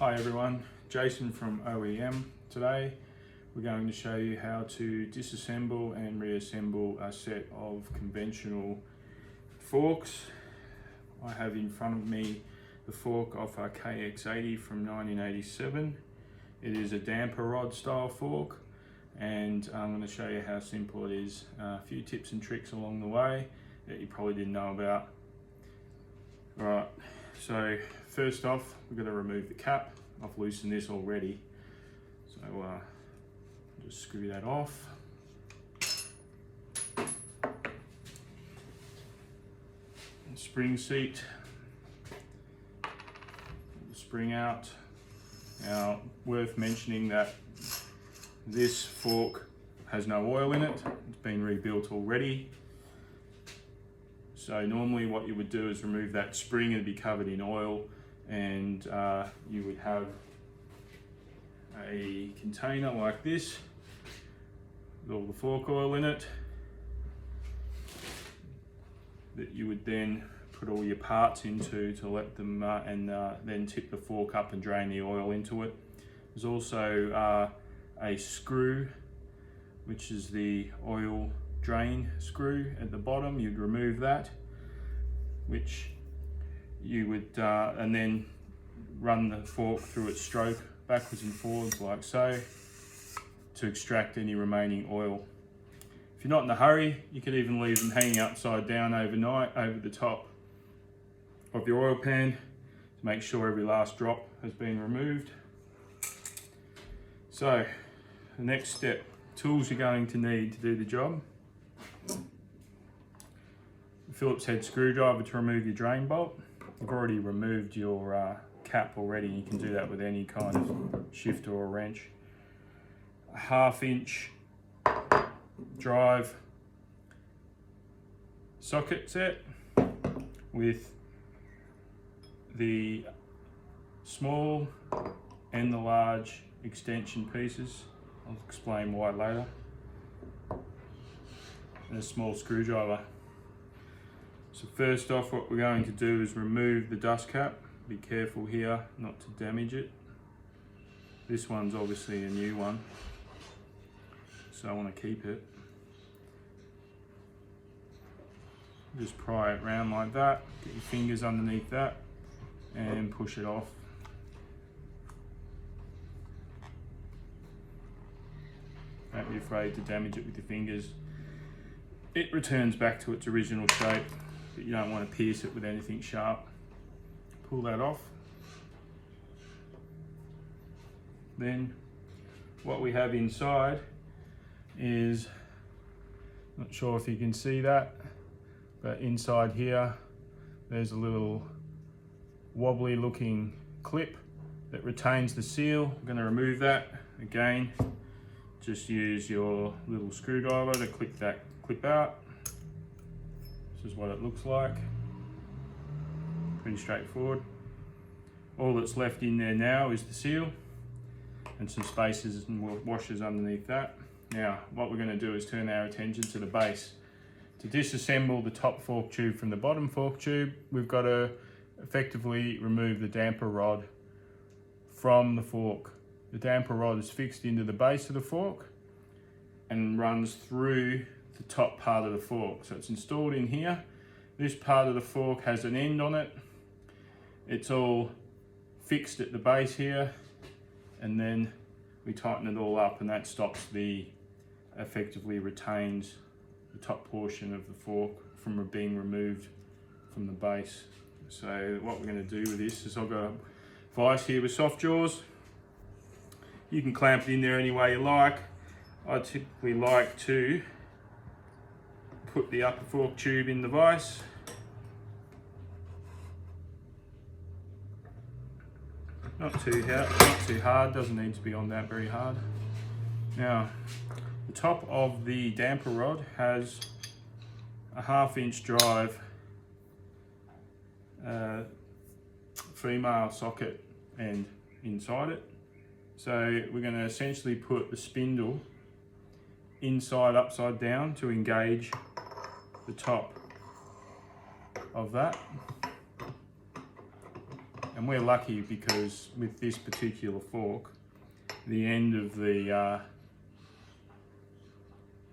Hi everyone, Jason from OEM. Today we're going to show you how to disassemble and reassemble a set of conventional forks. I have in front of me the fork off our KX80 from 1987. It is a damper rod style fork, and I'm going to show you how simple it is. A few tips and tricks along the way that you probably didn't know about. Right, so first off, we're going to remove the cap. I've loosened this already, so just screw that off. And spring seat, pull the spring out. Now, worth mentioning that this fork has no oil in it. It's been rebuilt already. So normally what you would do is remove that spring and be covered in oil, and you would have a container like this with all the fork oil in it that you would then put all your parts into to let them then tip the fork up and drain the oil into it. There's also a screw, which is the oil drain screw at the bottom. You'd remove that, which you would and then run the fork through its stroke backwards and forwards like so to extract any remaining oil. If you're not in a hurry, you could even leave them hanging upside down overnight over the top of your oil pan to make sure every last drop has been removed. So the next step, tools you're going to need to do the job: Phillips head screwdriver to remove your drain bolt. You've already removed your cap already. You can do that with any kind of shifter or wrench. A 1/2 inch drive socket set with the small and the large extension pieces. I'll explain why later. And a small screwdriver. So first off, what we're going to do is remove the dust cap. Be careful here not to damage it. This one's obviously a new one, so I want to keep it. Just pry it round like that, get your fingers underneath that and push it off. Don't be afraid to damage it with your fingers. It returns back to its original shape, but you don't want to pierce it with anything sharp. Pull that off. Then what we have inside is, not sure if you can see that, but inside here there's a little wobbly looking clip that retains the seal. I'm going to remove that. Again, just use your little screwdriver to click that clip out. This is what it looks like. Pretty straightforward. All that's left in there now is the seal and some spaces and washers underneath that. Now, what we're going to do is turn our attention to the base. To disassemble the top fork tube from the bottom fork tube, we've got to effectively remove the damper rod from the fork. The damper rod is fixed into the base of the fork and runs through the top part of the fork. So it's installed in here. This part of the fork has an end on it. It's all fixed at the base here, and then we tighten it all up, and that stops effectively retains the top portion of the fork from being removed from the base. So what we're going to do with this is I've got a vise here with soft jaws. You can clamp it in there any way you like. I typically like to put the upper fork tube in the vise. Not too hard, doesn't need to be on that very hard. Now, the top of the damper rod has a 1/2 inch drive female socket end inside it. So we're going to essentially put the spindle inside upside down to engage the top of that. And we're lucky because with this particular fork, the end of the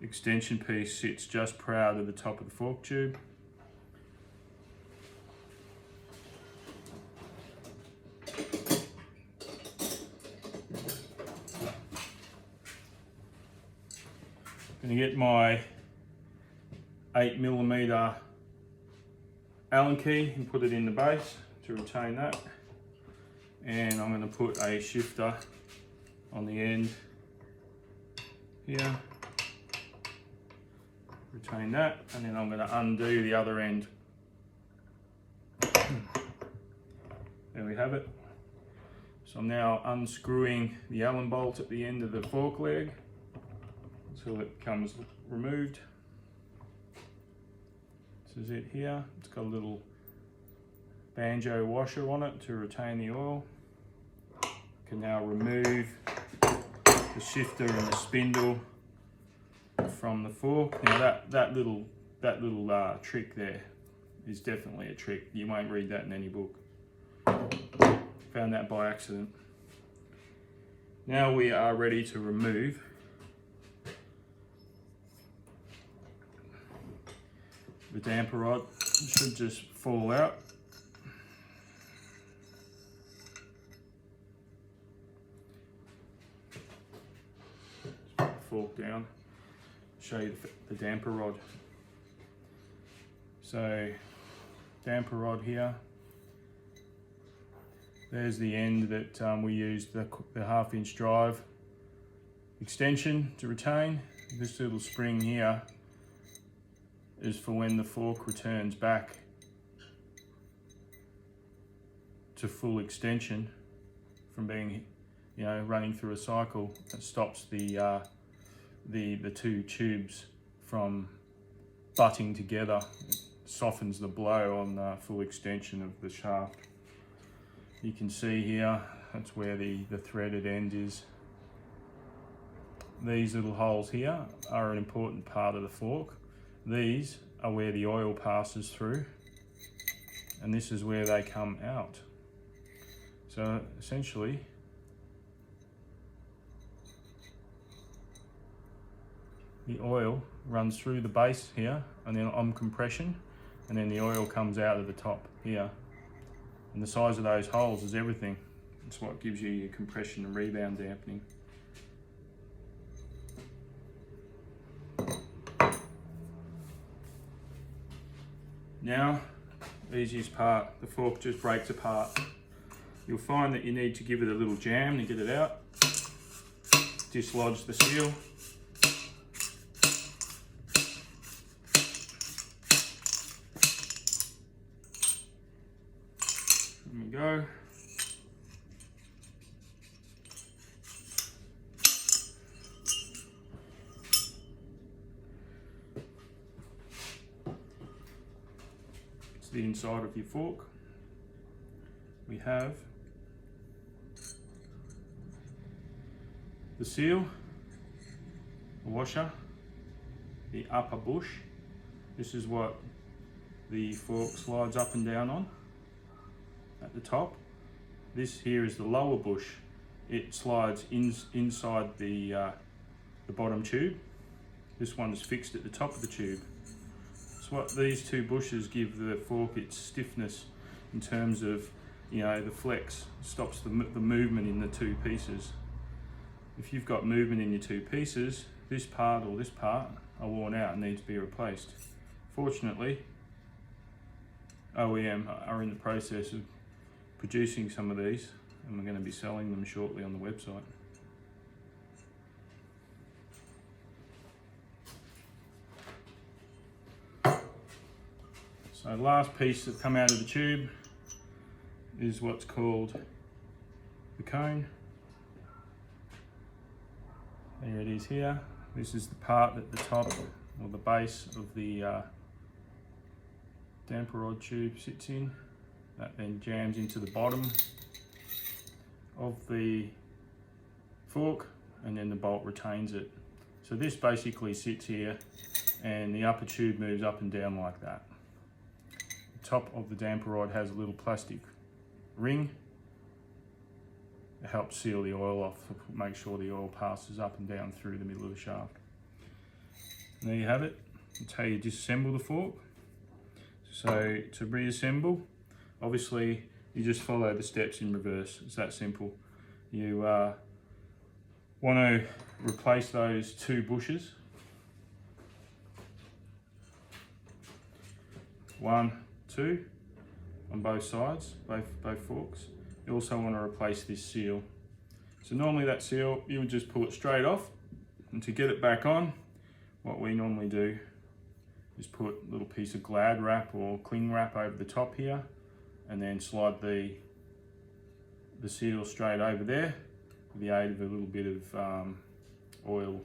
extension piece sits just prior to the top of the fork tube. I'm going to get my 8mm Allen key and put it in the base to retain that, and I'm going to put a shifter on the end here, retain that, and then I'm going to undo the other end. There we have it. So I'm now unscrewing the Allen bolt at the end of the fork leg until it becomes removed. This is it here. It's got a little banjo washer on it to retain the oil. Can now remove the shifter and the spindle from the fork. Now that little trick there is definitely a trick. You won't read that in any book. Found that by accident. Now we are ready to remove the damper rod. It should just fall out. Just put the fork down, show you the damper rod. So damper rod here. There's the end that we used the 1/2 inch drive extension to retain. This little spring here is for when the fork returns back to full extension from being, running through a cycle. It stops the two tubes from butting together. It softens the blow on the full extension of the shaft. You can see here, that's where the threaded end is. These little holes here are an important part of the fork. These are where the oil passes through, and this is where they come out. So essentially, the oil runs through the base here and then on compression, and then the oil comes out of the top here. And the size of those holes is everything. It's what gives you your compression and rebound dampening. Now, easiest part, the fork just breaks apart. You'll find that you need to give it a little jam to get it out. Dislodge the seal. There we go. It's the inside of your fork. We have the seal, the washer, the upper bush. This is what the fork slides up and down on at the top. This here is the lower bush. It slides inside the bottom tube. This one is fixed at the top of the tube. So what these two bushes give the fork its stiffness in terms of, the flex, stops the movement in the two pieces. If you've got movement in your two pieces, this part or this part are worn out and need to be replaced. Fortunately, OEM are in the process of producing some of these, and we're going to be selling them shortly on the website. So the last piece that come out of the tube is what's called the cone. There it is here. This is the part at the top, or the base of the damper rod tube sits in. That then jams into the bottom of the fork, and then the bolt retains it. So this basically sits here, and the upper tube moves up and down like that. The top of the damper rod has a little plastic ring. It helps seal the oil off to make sure the oil passes up and down through the middle of the shaft. And there you have it. That's how you disassemble the fork. So to reassemble, obviously you just follow the steps in reverse. It's that simple. You want to replace those 2 bushes. 1, 2 on both sides, both forks. You also want to replace this seal. So normally that seal, you would just pull it straight off, and to get it back on, what we normally do is put a little piece of Glad wrap or cling wrap over the top here, and then slide the seal straight over there with the aid of a little bit of oil,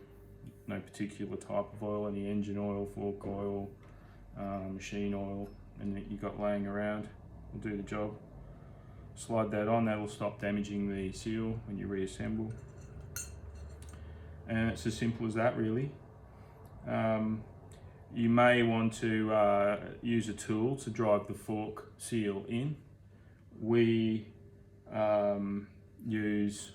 no particular type of oil, any engine oil, fork oil, machine oil, and that you got laying around will do the job. Slide that on, that'll stop damaging the seal when you reassemble. And it's as simple as that, really. You may want to use a tool to drive the fork seal in. We use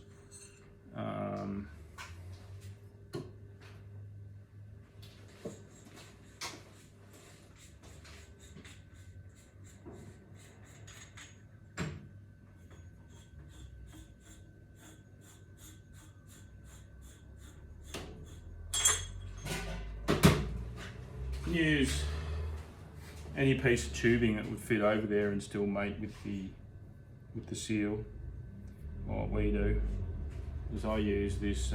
any piece of tubing that would fit over there and still mate with the seal. What we do is I use this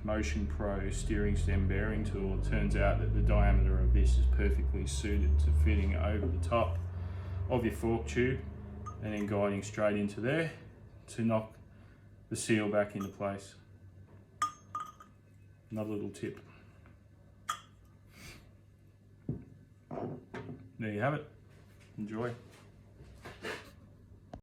Motion Pro steering stem bearing tool. It turns out that the diameter of this is perfectly suited to fitting over the top of your fork tube and then guiding straight into there to knock the seal back into place. Another little tip. There you have it. Enjoy.